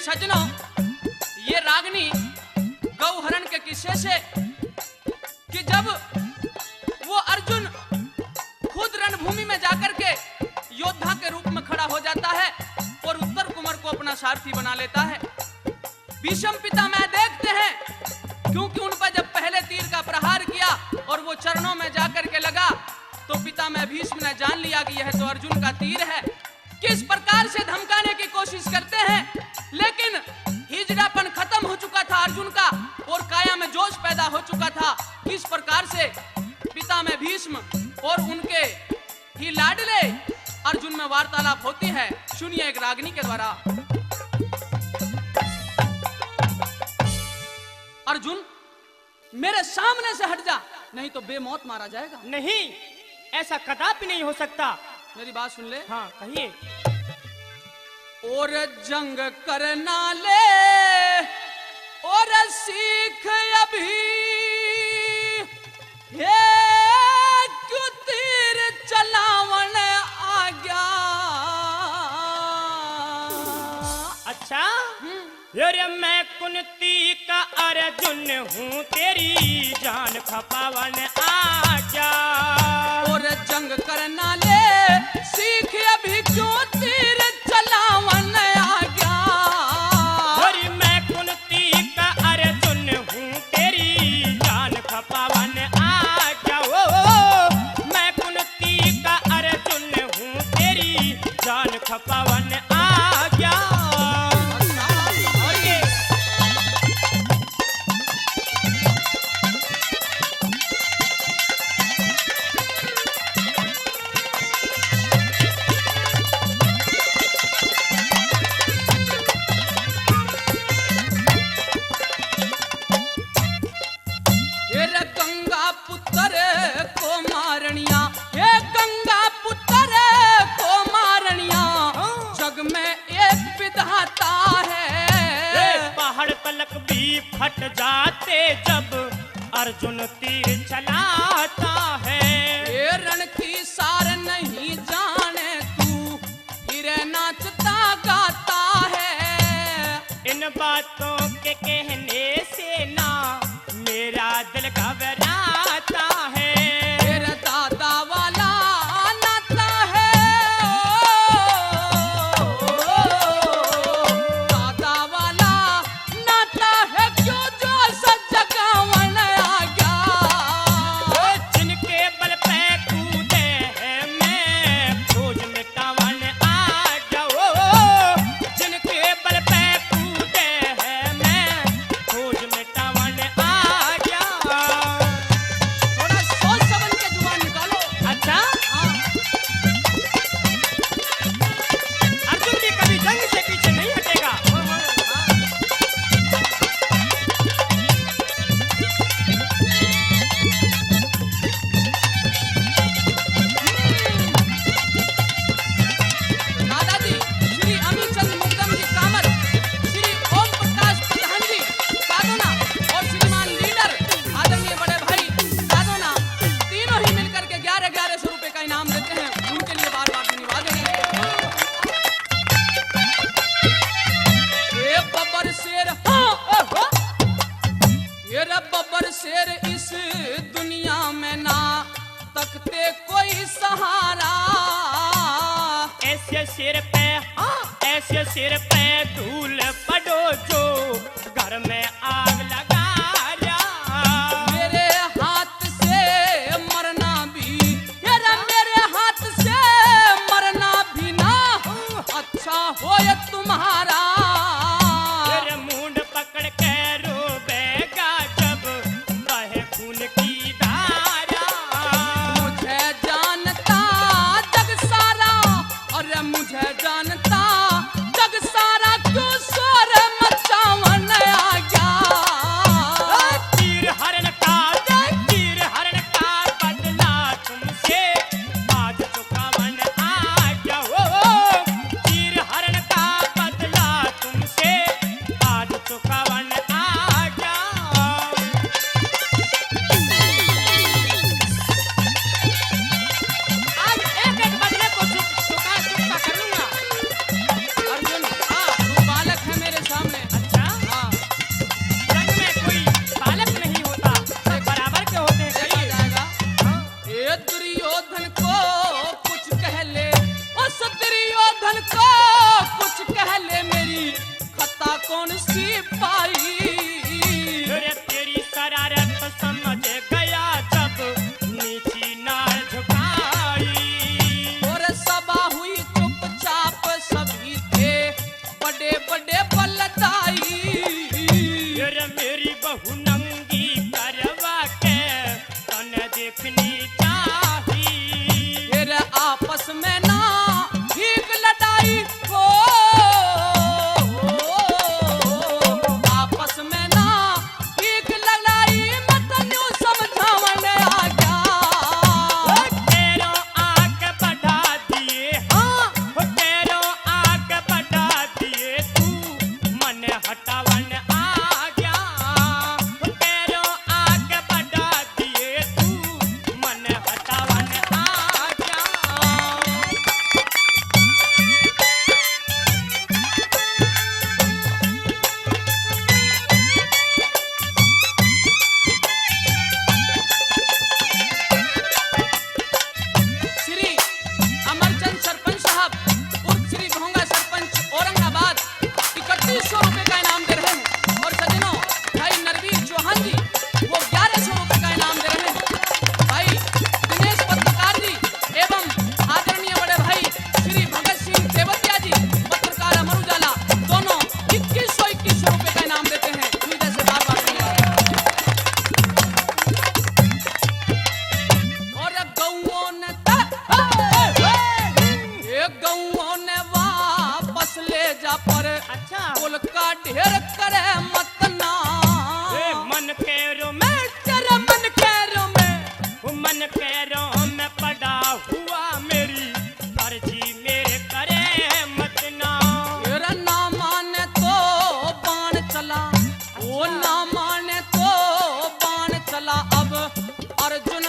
सज्जनों, ये रागनी गौहरण के किस्से से कि जब वो अर्जुन खुद रणभूमि में जाकर के योद्धा के रूप में खड़ा हो जाता है और उत्तर कुमार को अपना सारथी बना लेता है। भीष्म पितामह देखते हैं, क्योंकि उन पर जब पहले तीर का प्रहार किया और वो चरणों में जाकर के लगा तो पितामह भीष्म ने जान लिया कि यह तो अर्जुन का तीर है। किस प्रकार से धमकाने की कोशिश करते हैं, लेकिन हिजड़ापन खत्म हो चुका था अर्जुन का और काया में जोश पैदा हो चुका था। किस प्रकार से पितामह भीष्म और उनके ही लाडले अर्जुन में वार्तालाप होती है, सुनिए एक रागनी के द्वारा। अर्जुन, मेरे सामने से हट जा, नहीं तो बेमौत मारा जाएगा। नहीं, ऐसा कदापि नहीं हो सकता। मेरी बात सुन ले। हाँ, कहिए। और जंग करना ले और सीख अभी, हे क्यों तीर चलावन आ गया। अच्छा, अरे मैं कुंती का अर्जुन हूँ, तेरी जान खपावन आ जा। और जंग करना ले सीख अभी, क्यों तीर चलावन आ गया। अरे मैं कुंती का अर्जुन हूँ, तेरी जान खपावन आ जा। ओ मैं कुंती का अर्जुन हूँ, तेरी जान खपावन आ गया। फट जाते जब अर्जुन तीर चलाता है। ये रण की सार नहीं जाने तू, हीरे नाचता गाता है। इन बातों के कहने से ना मेरा दिल घबराता है। तेरा दादा वाला नाता है, दादा वाला नाता है, क्यों जो सजगावन आ गया। जिनके बल पे कूदे है मैं खोज मिटावन आ जाओ। जिनके बल पे कूदे है मैं खोज मिटावन आ जाओ। थोड़ा सोच समझ के जुबान निकालो। अच्छा, अर्जुन भी कभी जंग से पीछे नहीं हटेगा। दादाजी श्री अमीचंद मुक्तम जी कामत, श्री ओम प्रकाश प्रधान जी साधोना और श्रीमान लीडर आदरणीय बड़े भाई साधोना, तीनों ही मिलकर के 1100 रुपए का इनाम देते हैं। उनके लिए बार बार धन्यवाद देंगे। ये बब्बर शेर, ये रे बब्बर शेर इस दुनिया में ना तकते कोई सहारा। ऐसे सिर पे, ऐसे सिर पे धूल पड़ो जो घर में आग लगा रहा। मेरे हाथ से मरना भी, यार मेरे हाथ से मरना भी ना अच्छा हो ये तुम्हारा। फिर मुंड पकड़ के रोबेगा जब बहे खून की धारा। मुझे जानता जग सारा, अरे मुझे जानता जग सारा, क्यों शोर मचावन कौन सी पाई। रे तेरी शरारत समझ गया जब नीची ना झुकाई। और सभा हुई चुपचाप, सभी थे बड़े बड़े बलदाई। रे मेरी बहू नंगी करवा के तन देखनी चाहिए। फिर आपस में ना भीग लड़ाई हो, आपस में ना भीग लड़ाई, मत न्यू समझावन आ गया। तेरों आग बढ़ा दिए, हाँ तेरों आग बढ़ा दिए, तू मन हटावन आ गया। तेरों आग बढ़ा दिए, तू मन हटावन आ गया। श्री अमरचंद सरपंच साहब उर्फ श्री भोंगा सरपंच औरंगाबाद 3100 रुपए का इनाम दे रहे हैं। और सज्जनों, भाई नरवीर चौहान जी वो 1100 रुपए का इनाम दे रहे हैं। भाई दिनेश पत्रकार जी एवं आदरणीय बड़े भाई श्री भगत सिंह देवतिया जी पत्रकार अमर उजाला दोनों 2100 रुपए का इनाम देते हैं। हृदय से बार बार धन्यवाद। और गौओं ने गौओं ने वापस ले जा पर अच्छा कुल का ढेर करे मत ना। मन कैरों में तेरा मन कैरों में, वो मन कैरों में पड़ा हुआ मेरी अर्जी मेरे करे मत ना। तेरा ना माने तो बाण चला, वो ना माने तो बाण चला। अब अर्जुन